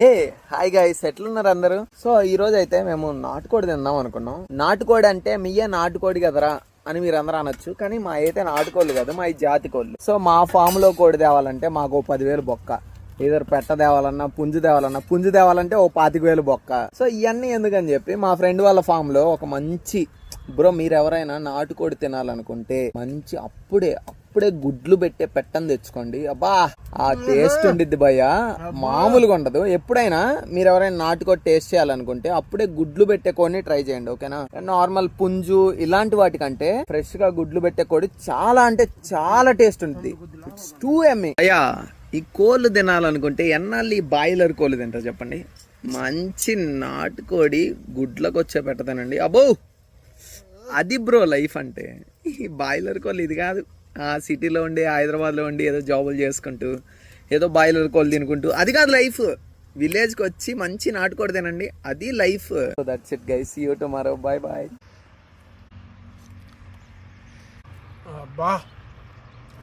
ఏ hi guys, ఎట్లున్నారు అందరూ? So ఈ రోజు అయితే మేము నాటుకోడి తిందాం అనుకున్నాం. నాటుకోడి అంటే మీయే నాటుకోడి కదరా అని మీరు అందరూ అనొచ్చు, కానీ మా అయితే నాటుకోళ్ళు కాదు, మా జాతి కోళ్ళు. సో మా ఫామ్ లో కోడి తేవాలంటే మాకు 10,000 బొక్క. ఏదో పెట్ట తేవాలన్నా పుంజు తేవాలంటే 25,000 బొక్క. సో ఇవన్నీ ఎందుకని చెప్పి మా ఫ్రెండ్ వాళ్ళ ఫామ్ లో ఒక మంచి బ్రో, మీరు ఎవరైనా నాటుకోడి తినాలనుకుంటే మంచి అప్పుడే గుడ్లు పెట్టే పెట్టని తెచ్చుకోండి. అబ్బా ఆ టేస్ట్ ఉండిద్ది భయ్య, మామూలుగా ఉండదు. ఎప్పుడైనా మీరు ఎవరైనా నాటుకోడి టేస్ట్ చేయాలనుకుంటే అప్పుడే గుడ్లు పెట్టే కోడిని ట్రై చేయండి, ఓకేనా? నార్మల్ పుంజు ఇలాంటి వాటికంటే ఫ్రెష్ గా గుడ్లు పెట్టే కోడి చాలా అంటే చాలా టేస్ట్ ఉంటుంది. It's two Emmy. అయ్యా, ఈ కోళ్ళు తినాలనుకుంటే ఎన్నాళ్ళు ఈ బాయిలర్ కోళ్ళు తింటారు చెప్పండి? మంచి నాటుకోడి గుడ్లకు వచ్చే పెట్టదానండి. అబ్బో అది బ్రో లైఫ్ అంటే. ఈ బాయిలర్ కోళ్ళు ఇది కాదు. ఆ సిటీలో ఉండి హైదరాబాద్లో ఉండి ఏదో జాబులు చేసుకుంటూ ఏదో బాయిలర్ కోళ్ళు తినుకుంటూ అది కాదు లైఫ్. విలేజ్కి వచ్చి మంచి నాటుకోడి తినండి, అది life. So that's it guys, see you tomorrow, bye bye.